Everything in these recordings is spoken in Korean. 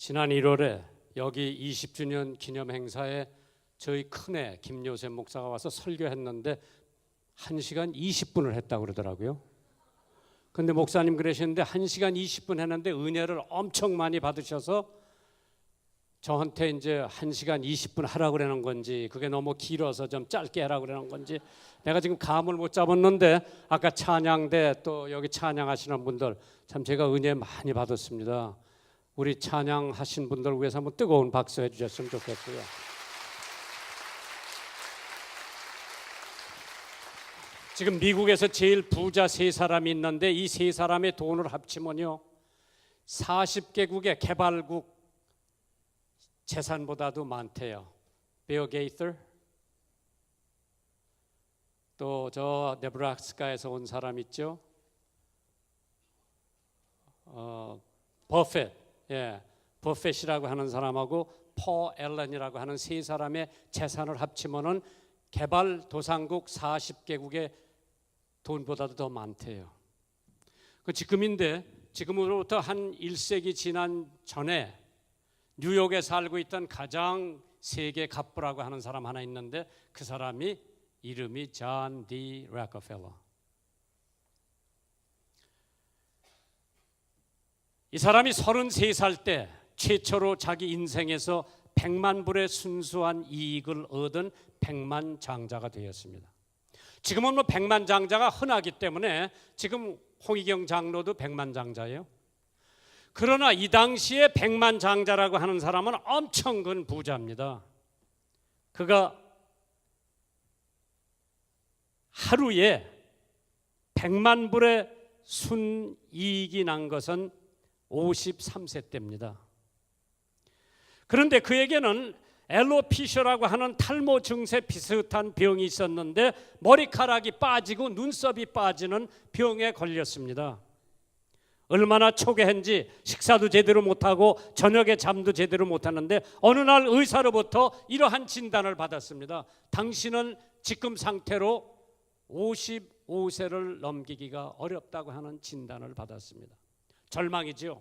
지난 1월에 여기 20주년 기념 행사에 저희 큰애 김요셉 목사가 와서 설교했는데 1시간 20분을 했다고 그러더라고요. 근데 목사님 그러시는데 1시간 20분 했는데 은혜를 엄청 많이 받으셔서 저한테 이제 1시간 20분 하라고 그러는 건지 그게 너무 길어서 좀 짧게 하라고 그러는 건지 내가 지금 감을 못 잡았는데 아까 찬양대 또 여기 찬양하시는 분들 참 제가 은혜 많이 받았습니다. 우리 찬양하신 분들 위해서 한번 뜨거운 박수 해주셨으면 좋겠고요. 지금 미국에서 제일 부자 3사람이 있는데 이 3사람의 돈을 합치면요 40개국의 개발국 재산보다도 많대요. 빌 게이츠, 또 저 네브라스카에서 온 사람 있죠. 버핏, 버핏이라고 하는 사람하고 폴 앨런이라고 하는 3사람의 재산을 합치면은 개발도상국 40개국의 돈보다도 더 많대요. 그 지금으로부터 한 1세기 지난 전에 뉴욕에 살고 있던 가장 세계 갑부라고 하는 사람 하나 있는데 그 사람이 이름이 존 D. 락펠러. 이 사람이 33살 때 최초로 자기 인생에서 100만 불의 순수한 이익을 얻은 백만장자가 되었습니다. 지금은 뭐 백만장자가 흔하기 때문에 지금 홍익영 장로도 백만장자예요. 그러나 이 당시에 백만장자라고 하는 사람은 엄청 큰 부자입니다. 그가 하루에 100만 불의 순이익이 난 것은 53세 때입니다. 그런데 그에게는 엘로피셔라고 하는 탈모 증세 비슷한 병이 있었는데 머리카락이 빠지고 눈썹이 빠지는 병에 걸렸습니다. 얼마나 초계한지 식사도 제대로 못하고 저녁에 잠도 제대로 못하는데 어느 날 의사로부터 이러한 진단을 받았습니다. 당신은 지금 상태로 55세를 넘기기가 어렵다고 하는 진단을 받았습니다. 절망이죠.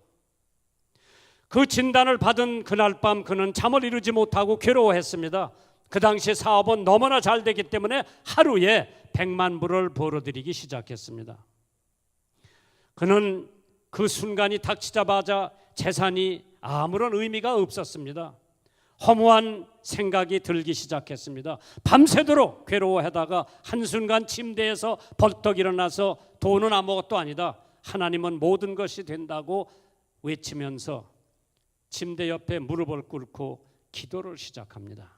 그 진단을 받은 그날 밤 그는 잠을 이루지 못하고 괴로워했습니다. 그 당시에 사업은 너무나 잘 되기 때문에 하루에 100만 불을 벌어들이기 시작했습니다. 그는 그 순간이 닥치자마자 재산이 아무런 의미가 없었습니다. 허무한 생각이 들기 시작했습니다. 밤새도록 괴로워하다가 한순간 침대에서 벌떡 일어나서 돈은 아무것도 아니다, 하나님은 모든 것이 된다고 외치면서 침대 옆에 무릎을 꿇고 기도를 시작합니다.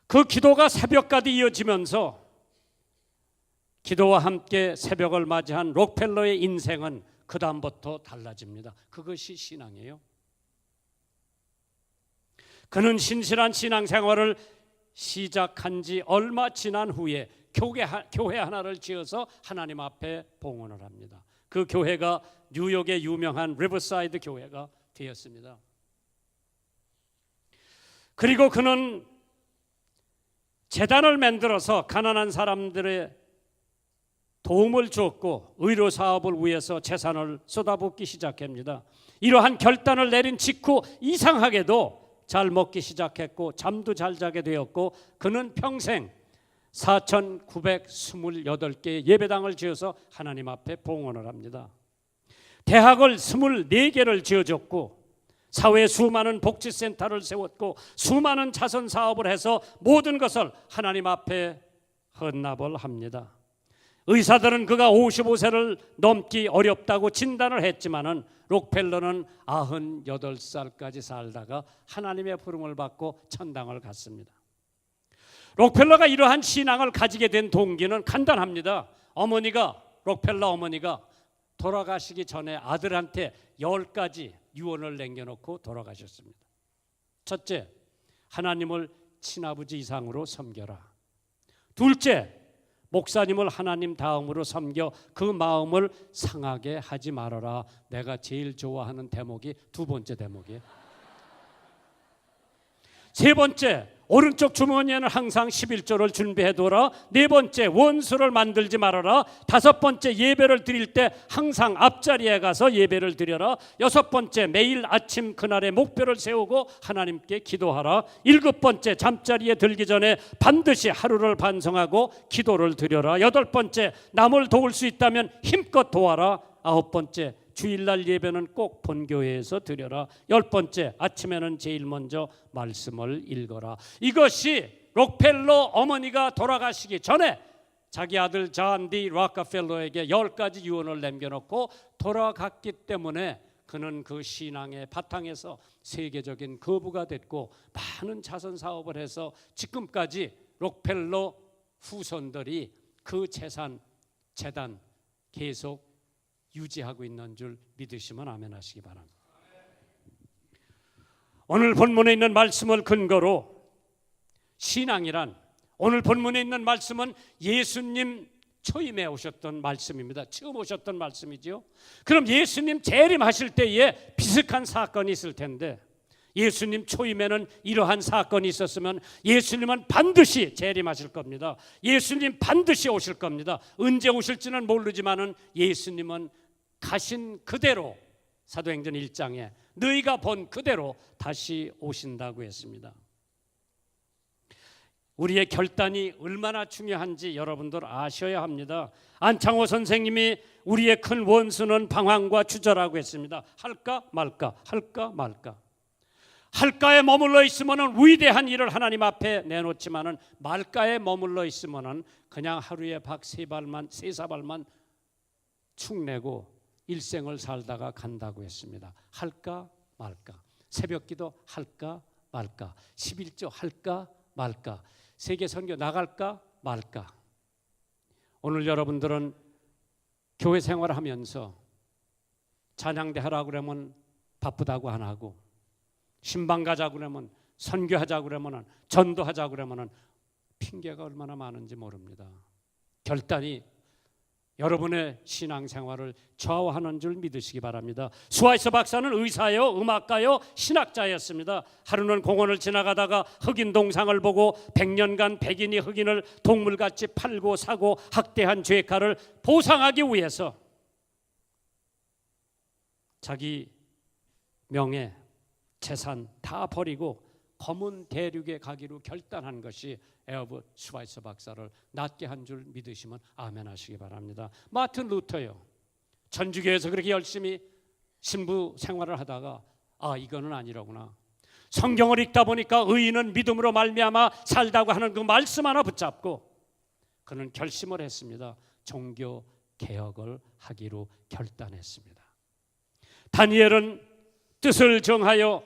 그 기도가 새벽까지 이어지면서 기도와 함께 새벽을 맞이한 록펠러의 인생은 그 다음부터 달라집니다. 그것이 신앙이에요. 그는 신실한 신앙생활을 시작한 지 얼마 지난 후에 교회 하나를 지어서 하나님 앞에 봉헌을 합니다. 그 교회가 뉴욕의 유명한 리버사이드 교회가 되었습니다. 그리고 그는 재단을 만들어서 가난한 사람들의 도움을 주었고 의료 사업을 위해서 재산을 쏟아붓기 시작합니다. 이러한 결단을 내린 직후 이상하게도 잘 먹기 시작했고 잠도 잘 자게 되었고 그는 평생 4,928개의 예배당을 지어서 하나님 앞에 봉헌을 합니다. 대학을 24개를 지어줬고 사회에 수많은 복지센터를 세웠고 수많은 자선 사업을 해서 모든 것을 하나님 앞에 헌납을 합니다. 의사들은 그가 55세를 넘기 어렵다고 진단을 했지만은 록펠러는 98살까지 살다가 하나님의 부름을 받고 천당을 갔습니다. 록펠러가 이러한 신앙을 가지게 된 동기는 간단합니다. 록펠러 어머니가 돌아가시기 전에 아들한테 10가지 유언을 남겨놓고 돌아가셨습니다. 첫째, 하나님을 친아버지 이상으로 섬겨라. 둘째, 목사님을 하나님 다음으로 섬겨 그 마음을 상하게 하지 말아라. 내가 제일 좋아하는 대목이 두 번째 대목이에요. 세 번째, 오른쪽 주머니에는 항상 11조를 준비해둬라. 네 번째, 원수를 만들지 말아라. 다섯 번째, 예배를 드릴 때 항상 앞자리에 가서 예배를 드려라. 여섯 번째, 매일 아침 그날의 목표를 세우고 하나님께 기도하라. 일곱 번째, 잠자리에 들기 전에 반드시 하루를 반성하고 기도를 드려라. 여덟 번째, 남을 도울 수 있다면 힘껏 도와라. 아홉 번째, 주일날 예배는 꼭 본교회에서 드려라. 열 번째, 아침에는 제일 먼저 말씀을 읽어라. 이것이 록펠러 어머니가 돌아가시기 전에 자기 아들 존 D 록펠러에게 10가지 유언을 남겨놓고 돌아갔기 때문에 그는 그 신앙의 바탕에서 세계적인 거부가 됐고 많은 자선 사업을 해서 지금까지 록펠러 후손들이 그 재단 계속 유지하고 있는 줄 믿으시면 아멘 하시기 바랍니다. 오늘 본문에 있는 말씀을 근거로 신앙이란, 오늘 본문에 있는 말씀은 예수님 초임에 오셨던 말씀입니다. 처음 오셨던 말씀이죠. 그럼 예수님 재림하실 때에 비슷한 사건이 있을 텐데, 예수님 초임에는 이러한 사건이 있었으면 예수님은 반드시 재림하실 겁니다. 예수님 반드시 오실 겁니다. 언제 오실지는 모르지만은 예수님은 가신 그대로, 사도행전 1장에 너희가 본 그대로 다시 오신다고 했습니다. 우리의 결단이 얼마나 중요한지 여러분들 아셔야 합니다. 안창호 선생님이 우리의 큰 원수는 방황과 주저라고 했습니다. 할까 말까, 할까 말까. 할까에 머물러 있으면 위대한 일을 하나님 앞에 내놓지만은 말까에 머물러 있으면 그냥 하루에 박 세 사발만 축내고 일생을 살다가 간다고 했습니다. 할까 말까. 새벽기도 할까 말까. 11조 할까 말까. 세계 선교 나갈까 말까. 오늘 여러분들은 교회 생활하면서 찬양대 하라고 그러면 바쁘다고 안 하고, 신방 가자고 그러면, 선교하자고 그러면, 전도하자고 그러면 핑계가 얼마나 많은지 모릅니다. 결단이 여러분의 신앙생활을 좌우하는 줄 믿으시기 바랍니다. 스와이서 박사는 의사요, 음악가요, 신학자였습니다. 하루는 공원을 지나가다가 흑인 동상을 보고 100년간 백인이 흑인을 동물같이 팔고 사고 학대한 죄가를 보상하기 위해서 자기 명예, 재산 다 버리고 검은 대륙에 가기로 결단한 것이 에어브 스와이서 박사를 낫게 한 줄 믿으시면 아멘 하시기 바랍니다. 마틴 루터요, 천주교에서 그렇게 열심히 신부 생활을 하다가 이거는 아니로구나. 성경을 읽다 보니까 의인은 믿음으로 말미암아 살다고 하는 그 말씀 하나 붙잡고 그는 결심을 했습니다. 종교 개혁을 하기로 결단했습니다. 다니엘은 뜻을 정하여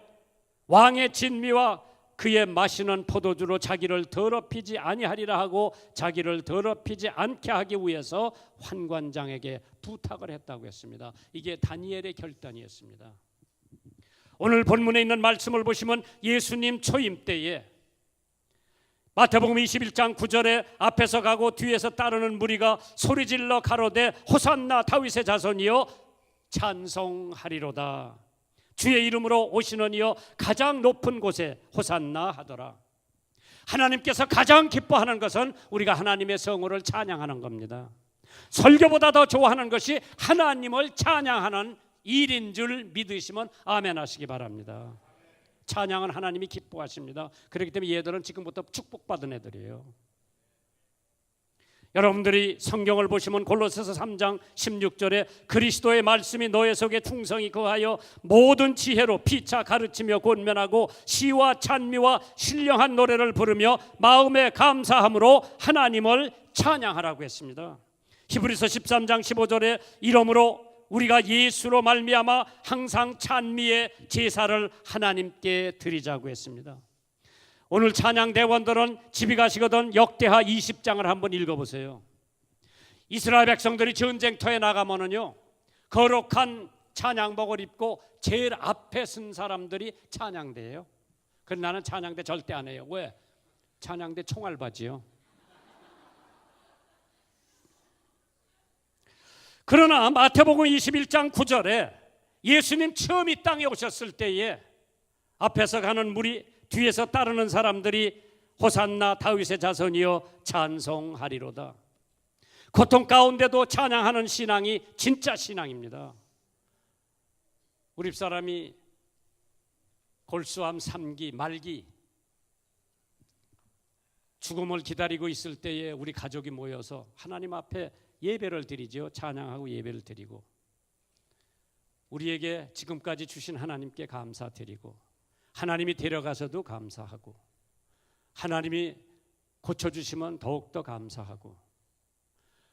왕의 진미와 그의 마시는 포도주로 자기를 더럽히지 아니하리라 하고 자기를 더럽히지 않게 하기 위해서 환관장에게 부탁을 했다고 했습니다. 이게 다니엘의 결단이었습니다. 오늘 본문에 있는 말씀을 보시면 예수님 초임 때에 마태복음 21장 9절에 앞에서 가고 뒤에서 따르는 무리가 소리질러 가로되 호산나 다윗의 자손이여 찬송하리로다. 주의 이름으로 오시는 이여 가장 높은 곳에 호산나 하더라. 하나님께서 가장 기뻐하는 것은 우리가 하나님의 성호를 찬양하는 겁니다. 설교보다 더 좋아하는 것이 하나님을 찬양하는 일인 줄 믿으시면 아멘 하시기 바랍니다. 찬양은 하나님이 기뻐하십니다. 그렇기 때문에 얘들은 지금부터 축복받은 애들이에요. 여러분들이 성경을 보시면 골로새서 3장 16절에 그리스도의 말씀이 너의 속에 충성히 거하여 모든 지혜로 피차 가르치며 권면하고 시와 찬미와 신령한 노래를 부르며 마음에 감사함으로 하나님을 찬양하라고 했습니다. 히브리서 13장 15절에 이러므로 우리가 예수로 말미암아 항상 찬미의 제사를 하나님께 드리자고 했습니다. 오늘 찬양대원들은 집에 가시거든 역대하 20장을 한번 읽어보세요. 이스라엘 백성들이 전쟁터에 나가면은요, 거룩한 찬양복을 입고 제일 앞에 쓴 사람들이 찬양대예요. 그래서 나는 찬양대 절대 안 해요. 왜? 찬양대 총알바지요. 그러나 마태복음 21장 9절에 예수님 처음 이 땅에 오셨을 때에 앞에서 가는 무리 뒤에서 따르는 사람들이 호산나 다윗의 자손이여 찬송하리로다. 고통 가운데도 찬양하는 신앙이 진짜 신앙입니다. 우리 집사람이 골수암 3기 말기 죽음을 기다리고 있을 때에 우리 가족이 모여서 하나님 앞에 예배를 드리죠. 찬양하고 예배를 드리고 우리에게 지금까지 주신 하나님께 감사드리고 하나님이 데려가서도 감사하고 하나님이 고쳐주시면 더욱더 감사하고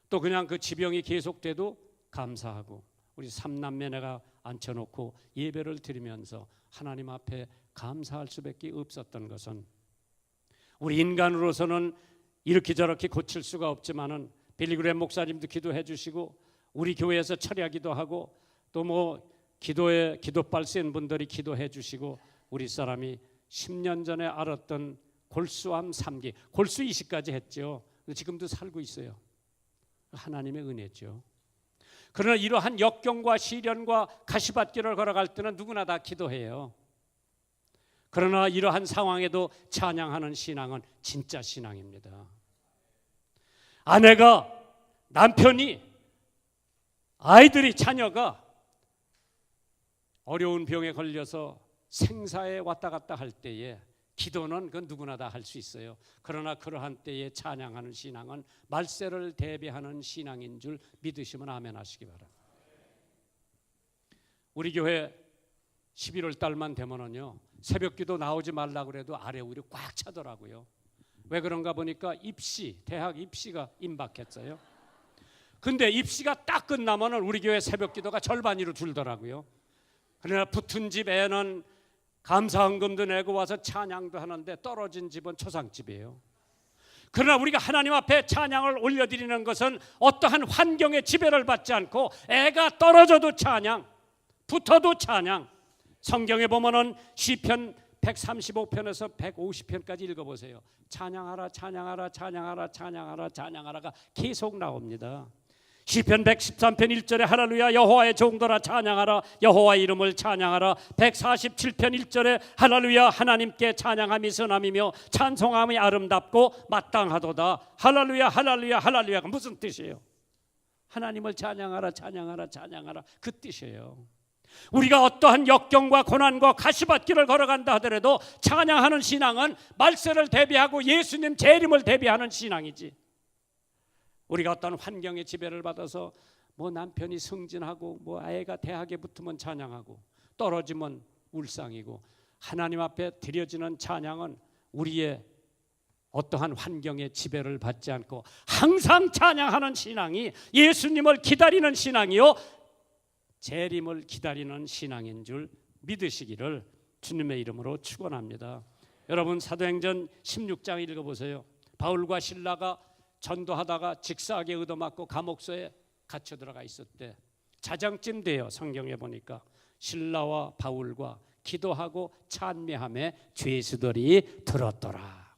또 그냥 그 지병이 계속돼도 감사하고 우리 3남매가 앉혀놓고 예배를 드리면서 하나님 앞에 감사할 수밖에 없었던 것은 우리 인간으로서는 이렇게 저렇게 고칠 수가 없지만은 빌리그램 목사님도 기도해 주시고 우리 교회에서 철야기도 하고 또 뭐 기도에 기도빨 센 분들이 기도해 주시고 우리 사람이 10년 전에 알았던 골수암 3기 골수 이식까지 했죠. 지금도 살고 있어요. 하나님의 은혜죠. 그러나 이러한 역경과 시련과 가시밭길을 걸어갈 때는 누구나 다 기도해요. 그러나 이러한 상황에도 찬양하는 신앙은 진짜 신앙입니다. 아내가, 남편이, 아이들이, 자녀가 어려운 병에 걸려서 생사에 왔다 갔다 할 때에 기도는 그건 누구나 다 할 수 있어요. 그러나 그러한 때에 찬양하는 신앙은 말세를 대비하는 신앙인 줄 믿으시면 아멘 하시기 바랍니다. 우리 교회 11월 달만 되면은요 새벽기도 나오지 말라고 그래도 아래 우리 꽉 차더라고요. 왜 그런가 보니까 대학 입시가 임박했어요. 근데 입시가 딱 끝나면은 우리 교회 새벽기도가 절반으로 줄더라고요. 그러나 붙은 집 애는 감사헌금도 내고 와서 찬양도 하는데 떨어진 집은 초상집이에요. 그러나 우리가 하나님 앞에 찬양을 올려드리는 것은 어떠한 환경의 지배를 받지 않고 애가 떨어져도 찬양, 붙어도 찬양. 성경에 보면은 시편 135편에서 150편까지 읽어보세요. 찬양하라 찬양하라 찬양하라 찬양하라 찬양하라가 계속 나옵니다. 시편 113편 1절에 할렐루야 여호와의 종들아 찬양하라 여호와 이름을 찬양하라. 147편 1절에 할렐루야 하나님께 찬양함이 선함이며 찬송함이 아름답고 마땅하도다. 할렐루야 할렐루야 할렐루야가 무슨 뜻이에요? 하나님을 찬양하라 찬양하라 찬양하라 그 뜻이에요. 우리가 어떠한 역경과 고난과 가시밭길을 걸어간다 하더라도 찬양하는 신앙은 말세를 대비하고 예수님 재림을 대비하는 신앙이지. 우리가 어떤 환경의 지배를 받아서 뭐 남편이 승진하고 뭐 아이가 대학에 붙으면 찬양하고 떨어지면 울상이고 하나님 앞에 드려지는 찬양은 우리의 어떠한 환경의 지배를 받지 않고 항상 찬양하는 신앙이 예수님을 기다리는 신앙이요 재림을 기다리는 신앙인 줄 믿으시기를 주님의 이름으로 축원합니다. 여러분 사도행전 16장 읽어보세요. 바울과 실라가 전도하다가 직사하게 얻어맞고 감옥소에 갇혀 들어가 있을 때 자정쯤 돼요. 성경에 보니까 실라와 바울과 기도하고 찬미함에 죄수들이 들었더라.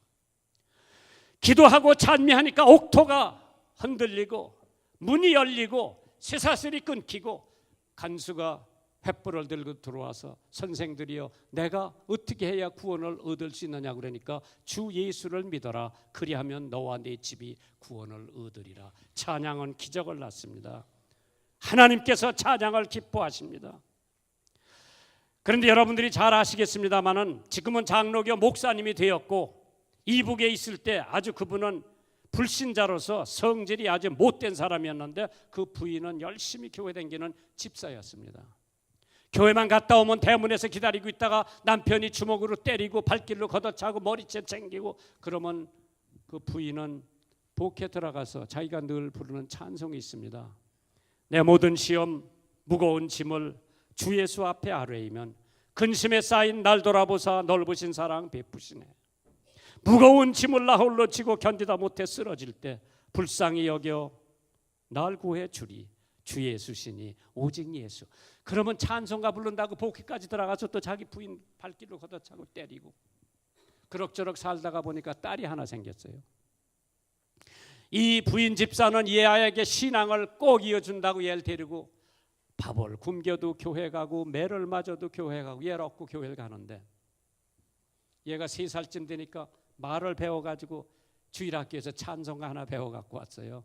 기도하고 찬미하니까 옥토가 흔들리고 문이 열리고 쇠사슬이 끊기고 간수가 횃불을 들고 들어와서 선생들이여 내가 어떻게 해야 구원을 얻을 수 있느냐 그러니까 주 예수를 믿어라 그리하면 너와 네 집이 구원을 얻으리라. 찬양은 기적을 낳습니다. 하나님께서 찬양을 기뻐하십니다. 그런데 여러분들이 잘 아시겠습니다마는 지금은 장로교 목사님이 되었고 이북에 있을 때 아주 그분은 불신자로서 성질이 아주 못된 사람이었는데 그 부인은 열심히 교회 다니는 집사였습니다. 교회만 갔다 오면 대문에서 기다리고 있다가 남편이 주먹으로 때리고 발길로 걷어차고 머리채 챙기고 그러면 그 부인은 복에 들어가서 자기가 늘 부르는 찬송이 있습니다. 내 모든 시험 무거운 짐을 주 예수 앞에 아뢰이면 근심에 쌓인 날 돌아보사 넓으신 사랑 베푸시네. 무거운 짐을 나 홀로 지고 견디다 못해 쓰러질 때 불쌍히 여겨 날 구해 주리 주 예수시니 오직 예수. 그러면 찬송가 부른다고 복회까지 들어가서 또 자기 부인 발길로 걷어차고 때리고 그럭저럭 살다가 보니까 딸이 하나 생겼어요. 이 부인 집사는 이 아이에게 신앙을 꼭 이어준다고 얘를 데리고 밥을 굶겨도 교회 가고 매를 맞아도 교회 가고 얘를 얻고 교회를 가는데 얘가 3살쯤 되니까 말을 배워가지고 주일학교에서 찬송가 하나 배워갖고 왔어요.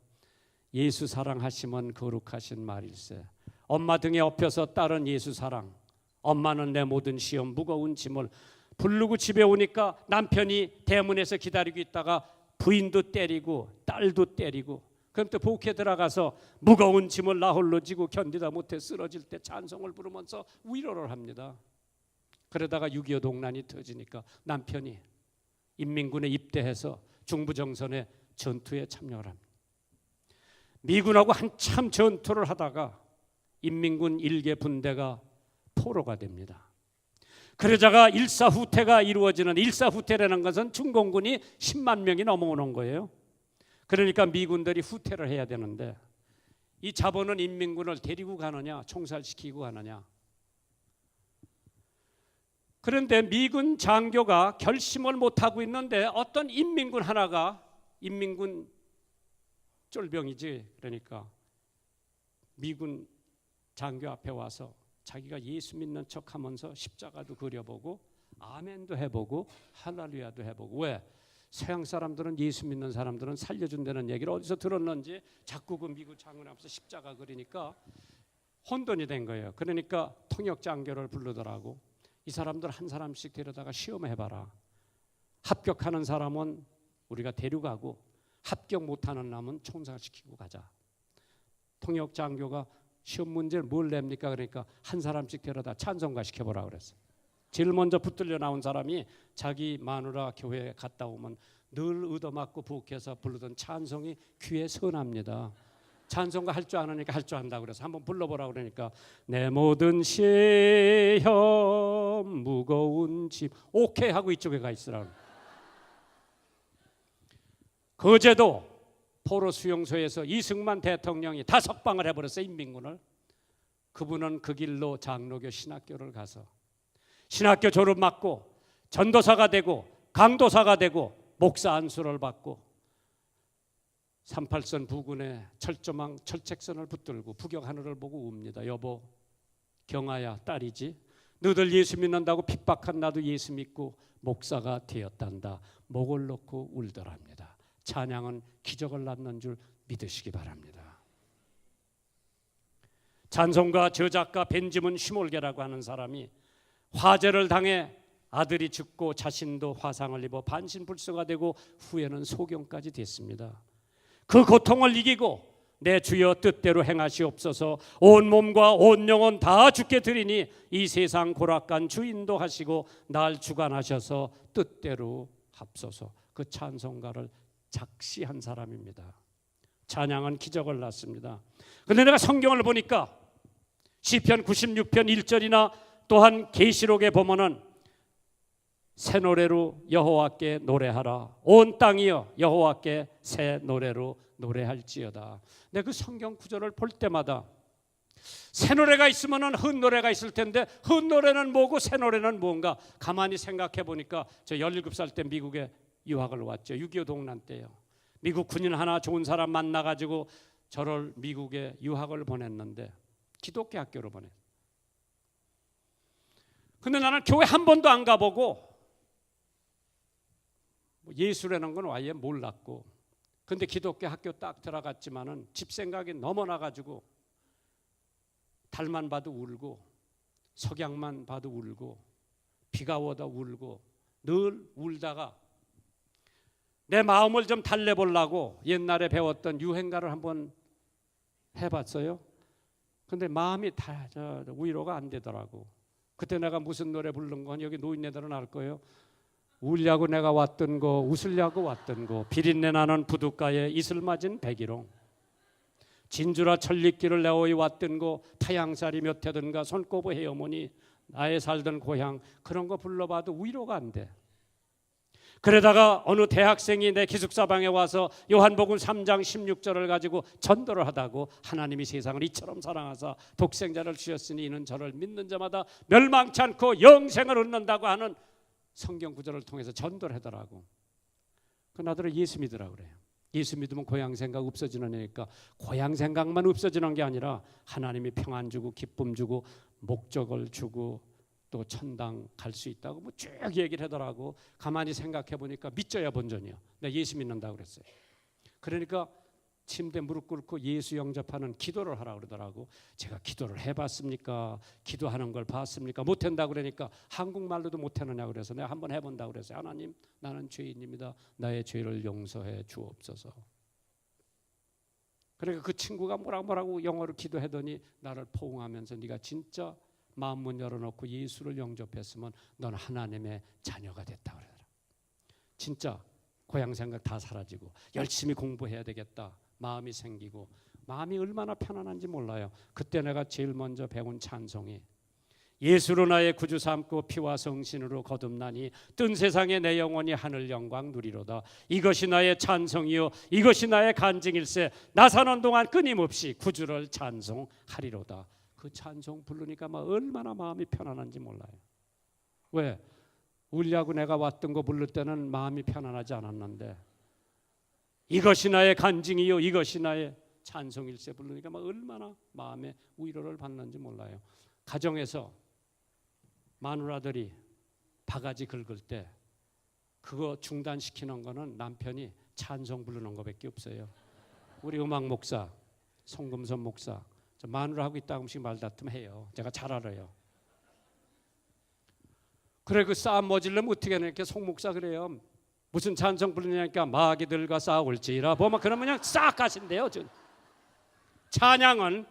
예수 사랑하시면 거룩하신 말일세. 엄마 등에 업혀서 따른 예수 사랑. 엄마는 내 모든 시험 무거운 짐을 부르고 집에 오니까 남편이 대문에서 기다리고 있다가 부인도 때리고 딸도 때리고, 그럼 또 복회 들어가서 무거운 짐을 나 홀로 지고 견디다 못해 쓰러질 때 찬송을 부르면서 위로를 합니다. 그러다가 6.25 동란이 터지니까 남편이 인민군에 입대해서 중부정선의 전투에 참여를 합니다. 미군하고 한참 전투를 하다가 인민군 1개 분대가 포로가 됩니다. 그러자가 일사후퇴가 이루어지는, 일사후퇴라는 것은 중공군이 10만 명이 넘어오는 거예요. 그러니까 미군들이 후퇴를 해야 되는데 이 자본은 인민군을 데리고 가느냐 총살시키고 가느냐. 그런데 미군 장교가 결심을 못하고 있는데 어떤 인민군 하나가, 인민군 쫄병이지, 그러니까 미군 장교 앞에 와서 자기가 예수 믿는 척하면서 십자가도 그려보고 아멘도 해보고 할렐루야도 해보고. 왜? 서양 사람들은, 예수 믿는 사람들은 살려준다는 얘기를 어디서 들었는지 자꾸 그 미국 장군 앞에서 십자가 그리니까 혼돈이 된 거예요. 그러니까 통역 장교를 부르더라고. 이 사람들 한 사람씩 데려다가 시험해봐라. 합격하는 사람은 우리가 데려가고 합격 못하는 놈은 총살시키고 가자. 통역 장교가 시험 문제를 뭘 냅니까? 그러니까 한 사람씩 데려다 찬송가 시켜보라 그랬어요. 제일 먼저 붙들려 나온 사람이 자기 마누라 교회에 갔다 오면 늘 얻어맞고 부엌에서 부르던 찬송이 귀에 선합니다. 찬송가 할 줄 아느니까 할 줄 안다 그래서 한번 불러보라 그러니까 내 모든 시험 무거운 짐, 오케이 하고 이쪽에 가 있으라고. 거제도 포로 수용소에서 이승만 대통령이 다 석방을 해버렸어요, 인민군을. 그분은 그 길로 장로교 신학교를 가서 신학교 졸업 맞고 전도사가 되고 강도사가 되고 목사 안수를 받고 38선 부근에 철조망 철책선을 붙들고 북녘 하늘을 보고 웁니다. 여보, 경아야, 딸이지, 너들 예수 믿는다고 핍박한 나도 예수 믿고 목사가 되었단다. 목을 놓고 울더랍니다. 찬양은 기적을 낳는 줄 믿으시기 바랍니다. 찬송가 저작가 벤지문 시몰게라고 하는 사람이 화재를 당해 아들이 죽고 자신도 화상을 입어 반신불수가 되고 후에는 소경까지 됐습니다. 그 고통을 이기고 내 주여 뜻대로 행하시옵소서, 온 몸과 온 영혼 다 주께 드리니 이 세상 고락간 주인도 하시고 날 주관하셔서 뜻대로 합소서. 그 찬송가를 작시한 사람입니다. 찬양은 기적을 낳습니다. 그런데 내가 성경을 보니까 시편 96편 1절이나 또한 계시록에 보면은 새 노래로 여호와께 노래하라. 온 땅이여 여호와께 새 노래로 노래할지어다. 내가 그 성경 구절을 볼 때마다 새 노래가 있으면은 헛 노래가 있을 텐데 헛 노래는 뭐고 새 노래는 뭔가 가만히 생각해 보니까 저 17살 때 미국에 유학을 왔죠. 6.25 동란 때요. 미국 군인 하나 좋은 사람 만나가지고 저를 미국에 유학을 보냈는데 기독교 학교로 보냈어요. 근데 나는 교회 한 번도 안 가보고 예수라는 건 아예 몰랐고, 근데 기독교 학교 딱 들어갔지만은 집 생각이 너무 나가지고 달만 봐도 울고 석양만 봐도 울고 비가 오다 울고 늘 울다가 내 마음을 좀 달래보려고 옛날에 배웠던 유행가를 한번 해봤어요. 근데 마음이 다 위로가 안 되더라고. 그때 내가 무슨 노래 부른 건 여기 노인네들은 알 거예요. 울려고 내가 왔던 거, 웃으려고 왔던 거, 비린내 나는 부둣가에 이슬 맞은 백일홍, 진주라 천리길을 내어이 왔던 거, 타양살이 몇 해든가 손꼽아 헤어머니 나의 살던 고향, 그런 거 불러봐도 위로가 안 돼. 그러다가 어느 대학생이 내 기숙사방에 와서 요한복음 3장 16절을 가지고 전도를 하다고 하나님이 세상을 이처럼 사랑하사 독생자를 주셨으니 이는 저를 믿는 자마다 멸망치 않고 영생을 얻는다고 하는 성경 구절을 통해서 전도를 하더라고. 그 나더러 예수 믿으라 그래요. 예수 믿으면 고향 생각 없어지는 애니까 고향 생각만 없어지는 게 아니라 하나님이 평안 주고 기쁨 주고 목적을 주고 또 또 천당 갈 수 있다고 뭐 쭉 얘기를 하더라고. 가만히 생각해 보니까 믿져야 본전이야. 내가 예수 믿는다고 그랬어요. 그러니까 침대 무릎 꿇고 예수 영접하는 기도를 하라 그러더라고. 제가 기도를 해봤습니까? 기도하는 걸 봤습니까? 못한다 그러니까 한국말로도 못하느냐 그래서 내가 한번 해본다 그랬어요. 하나님, 나는 죄인입니다. 나의 죄를 용서해 주옵소서. 그러니까 그 친구가 뭐라고 영어로 기도하더니 나를 포옹하면서 네가 진짜 마음 문 열어놓고 예수를 영접했으면 너는 하나님의 자녀가 됐다 그러더라. 진짜 고향 생각 다 사라지고 열심히 공부해야 되겠다 마음이 생기고, 마음이 얼마나 편안한지 몰라요. 그때 내가 제일 먼저 배운 찬송이 예수로 나의 구주 삼고 피와 성신으로 거듭나니 뜬 세상에 내 영혼이 하늘 영광 누리로다. 이것이 나의 찬송이요 이것이 나의 간증일세. 나 사는 동안 끊임없이 구주를 찬송하리로다. 그 찬송 부르니까 얼마나 마음이 편안한지 몰라요. 왜? 울려고 내가 왔던 거 부를 때는 마음이 편안하지 않았는데 이것이 나의 간증이요 이것이 나의 찬송일세 부르니까 얼마나 마음에 위로를 받는지 몰라요. 가정에서 마누라들이 바가지 긁을 때 그거 중단시키는 거는 남편이 찬송 부르는 거밖에 없어요. 우리 음악 목사 송금선 목사 저 마누라하고 이따금씩 말다툼 해요. 제가 잘 알아요. 그래 그 싸움 머질려면 어떻게 하냐 이렇게 송 목사 그래요. 무슨 찬송 부르냐니까 마귀들과 싸울지라 보면 그러면 그냥 싹 가신대요. 찬양은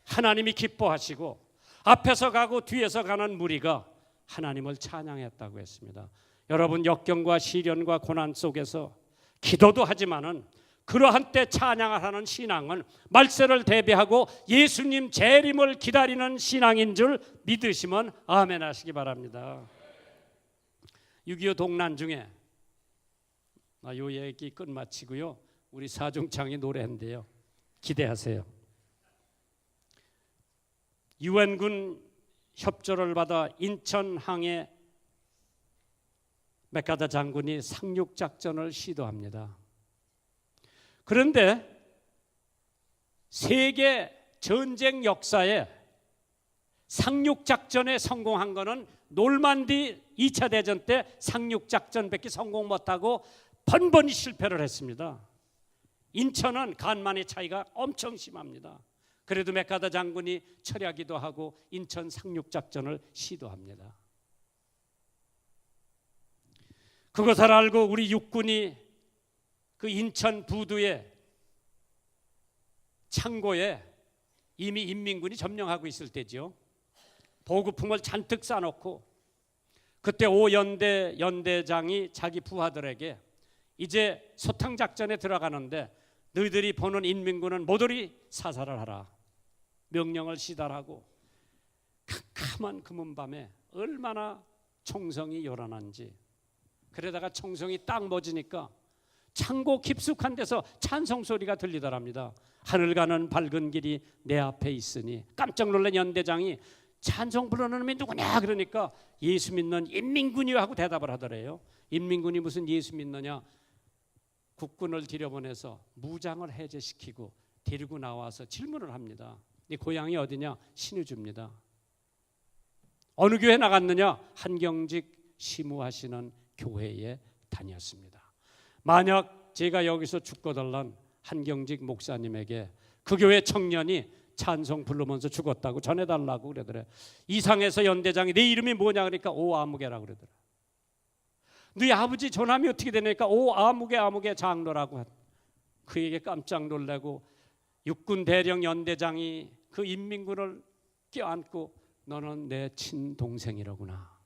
하나님이 기뻐하시고 앞에서 가고 뒤에서 가는 무리가 하나님을 찬양했다고 했습니다. 여러분 역경과 시련과 고난 속에서 기도도 하지만은 그러한 때 찬양을 하는 신앙은 말세를 대비하고 예수님 재림을 기다리는 신앙인 줄 믿으시면 아멘 하시기 바랍니다. 6.25 동란 중에 요 얘기 끝마치고요. 우리 사중창이 노래한대요. 기대하세요. 유엔군 협조를 받아 인천항에 맥가다 장군이 상륙작전을 시도합니다. 그런데 세계 전쟁 역사에 상륙작전에 성공한 것은 놀만디 2차 대전 때 상륙작전밖에 성공 못하고 번번이 실패를 했습니다. 인천은 간만의 차이가 엄청 심합니다. 그래도 맥가다 장군이 철야기도 하고 인천 상륙작전을 시도합니다. 그것을 알고 우리 육군이 그 인천 부두의 창고에 이미 인민군이 점령하고 있을 때죠. 보급품을 잔뜩 싸놓고 그때 오연대 연대장이 자기 부하들에게 이제 소탕작전에 들어가는데 너희들이 보는 인민군은 모조리 사살을 하라 명령을 시달하고 캄캄한 금은밤에 얼마나 총성이 요란한지. 그러다가 총성이 딱 멎으니까 창고 깊숙한 데서 찬송 소리가 들리더랍니다. 하늘 가는 밝은 길이 내 앞에 있으니. 깜짝 놀란 연대장이 찬송 부르는 놈이 누구냐 그러니까 예수 믿는 인민군이요 하고 대답을 하더래요. 인민군이 무슨 예수 믿느냐. 국군을 들여보내서 무장을 해제시키고 데리고 나와서 질문을 합니다. 네 고향이 어디냐? 신의주입니다. 어느 교회 나갔느냐? 한경직 시무하시는 교회에 다녔습니다. 만약 제가 여기서 죽거들란 한경직 목사님에게 그 교회 청년이 찬송 부르면서 죽었다고 전해달라고 그러더래. 이상해서 연대장이 내 이름이 뭐냐 그러니까 오아무개라고 그러더래. 너희 아버지 조남이 어떻게 되니까 오아무개 장로라고. 그에게 깜짝 놀라고 육군 대령 연대장이 그 인민군을 껴안고 너는 내 친동생이로구나.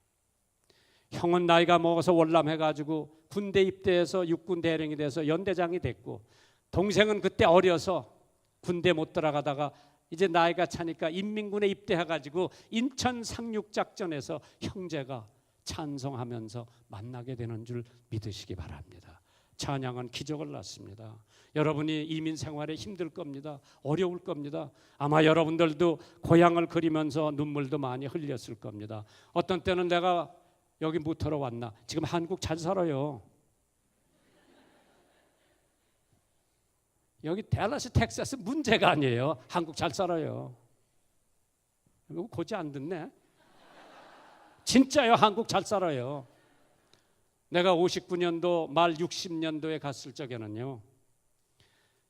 형은 나이가 먹어서 월남해가지고 군대 입대해서 육군 대령이 돼서 연대장이 됐고 동생은 그때 어려서 군대 못 들어가다가 이제 나이가 차니까 인민군에 입대해가지고 인천 상륙작전에서 형제가 찬송하면서 만나게 되는 줄 믿으시기 바랍니다. 찬양은 기적을 낳습니다. 여러분이 이민 생활에 힘들 겁니다. 어려울 겁니다. 아마 여러분들도 고향을 그리면서 눈물도 많이 흘렸을 겁니다. 어떤 때는 내가 여기 무터러 왔나? 지금 한국 잘 살아요. 여기 댈러스 텍사스 문제가 아니에요. 한국 잘 살아요. 이거 고지 안 듣네. 진짜요. 한국 잘 살아요. 내가 59년도 말 60년도에 갔을 적에는요,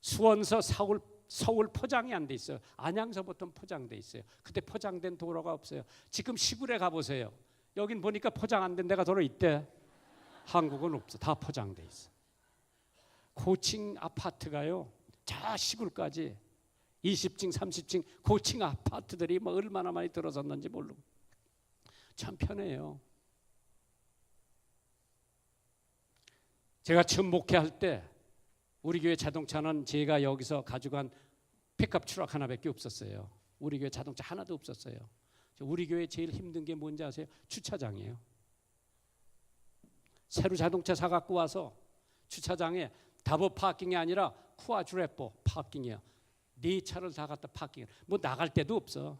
수원서 서울 포장이 안 돼 있어요. 안양서부터 포장돼 있어요. 그때 포장된 도로가 없어요. 지금 시골에 가보세요. 여긴 보니까 포장 안 된 데가 도로 있대. 한국은 없어. 다 포장돼 있어. 고층 아파트가요, 저 시골까지 20층 30층 고층 아파트들이 뭐 얼마나 많이 들어섰는지 모르고 참 편해요. 제가 처음 목회할 때 우리 교회 자동차는 제가 여기서 가져간 픽업 트럭 하나밖에 없었어요. 우리 교회 자동차 하나도 없었어요. 우리 교회 제일 힘든 게 뭔지 아세요? 주차장이에요. 새로 자동차 사갖고 와서 주차장에 다보 파킹이 아니라 쿠아주레포 파킹이에요. 네 차를 다 갖다 파킹. 뭐 나갈 데도 없어.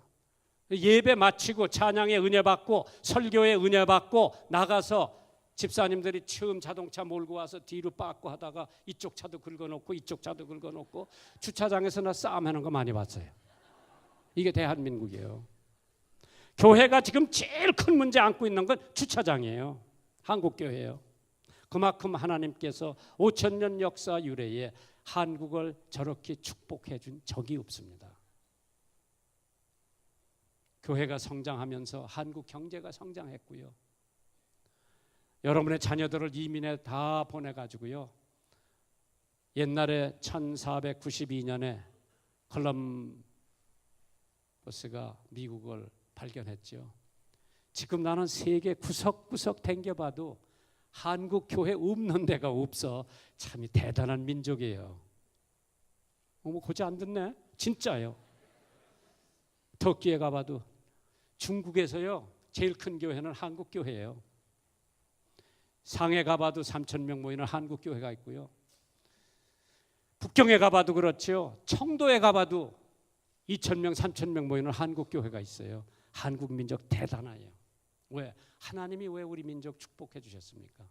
예배 마치고 찬양에 은혜 받고 설교에 은혜 받고 나가서 집사님들이 처음 자동차 몰고 와서 뒤로 빠꾸 하다가 이쪽 차도 긁어놓고 이쪽 차도 긁어놓고 주차장에서 나 싸움하는 거 많이 봤어요. 이게 대한민국이에요. 교회가 지금 제일 큰 문제 안고 있는 건 주차장이에요. 한국교회예요. 그만큼 하나님께서 5,000년 역사 유래에 한국을 저렇게 축복해 준 적이 없습니다. 교회가 성장하면서 한국 경제가 성장했고요. 여러분의 자녀들을 이민에 다 보내가지고요. 옛날에 1492년에 콜럼버스가 미국을 발견했죠. 지금 나는 세계 구석구석 댕겨봐도 한국 교회 없는 데가 없어. 참 대단한 민족이에요. 뭐 고지 안 듣네? 진짜요. 터키에 가봐도 중국에서요 제일 큰 교회는 한국 교회예요. 상해 가봐도 3,000명 모이는 한국 교회가 있고요. 북경에 가봐도 그렇죠. 청도에 가봐도 2,000명, 3,000명 모이는 한국 교회가 있어요. 한국 민족 대단해요. 왜? 하나님이 왜 우리 민족 축복해 주셨습니까?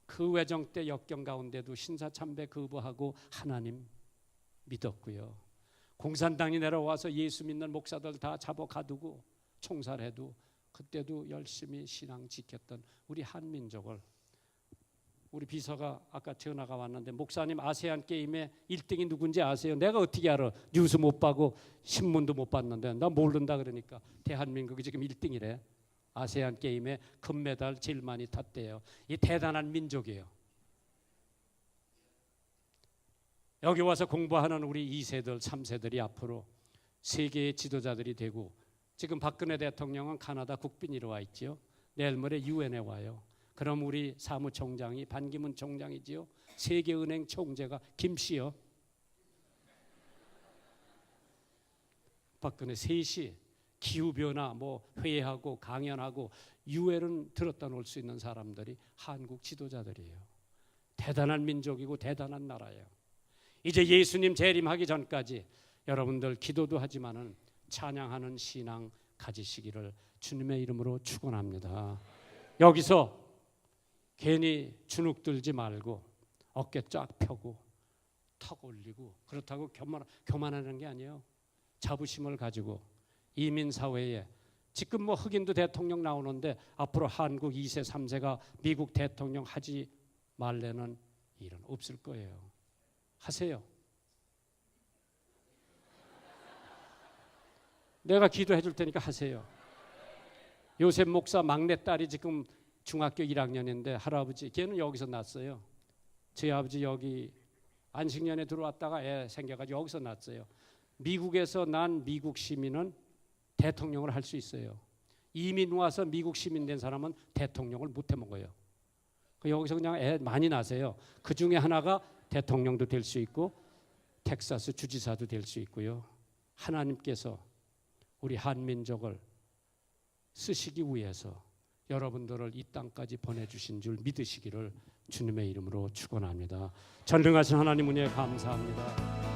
그 외정 때 역경 가운데도 신사참배 거부하고 하나님 믿었고요. 공산당이 내려와서 예수 믿는 목사들 다 잡아 가두고 총살해도 그때도 열심히 신앙 지켰던 우리 한민족을, 우리 비서가 아까 전화가 왔는데 목사님 아세안 게임의 1등이 누군지 아세요? 내가 어떻게 알아? 뉴스 못 보고 신문도 못 봤는데 나 모른다 그러니까 대한민국이 지금 1등이래. 아세안 게임에 금메달 제일 많이 탔대요. 이 대단한 민족이에요. 여기 와서 공부하는 우리 2세들 3세들이 앞으로 세계의 지도자들이 되고, 지금 박근혜 대통령은 카나다 국빈으로 와 있지요. 내일 모레 유엔에 와요. 그럼 우리 사무총장이 반기문 총장이지요. 세계은행 총재가 김씨요. 박근혜 셋이 기후변화 뭐 회의하고 강연하고 유엔은 들었다 놓을 수 있는 사람들이 한국 지도자들이에요. 대단한 민족이고 대단한 나라예요. 이제 예수님 재림하기 전까지 여러분들 기도도 하지만은 찬양하는 신앙 가지시기를 주님의 이름으로 축원합니다. 여기서 괜히 주눅 들지 말고 어깨 쫙 펴고 턱 올리고 그렇다고 교만하는 게 아니에요. 자부심을 가지고 이민사회에 지금 뭐 흑인도 대통령 나오는데 앞으로 한국 2세 3세가 미국 대통령 하지 말래는 일은 없을 거예요. 하세요. 내가 기도해 줄 테니까 하세요. 요셉 목사 막내딸이 지금 중학교 1학년인데 할아버지, 걔는 여기서 났어요. 저희 아버지 여기 안식년에 들어왔다가 애 생겨가지고 여기서 났어요. 미국에서 난 미국 시민은 대통령을 할 수 있어요. 이민 와서 미국 시민 된 사람은 대통령을 못 해먹어요. 여기서 그냥 애 많이 나세요. 그 중에 하나가 대통령도 될 수 있고 텍사스 주지사도 될 수 있고요. 하나님께서 우리 한민족을 쓰시기 위해서 여러분들을 이 땅까지 보내주신 줄 믿으시기를 주님의 이름으로 축원합니다. 전능하신 하나님 은혜에 감사합니다.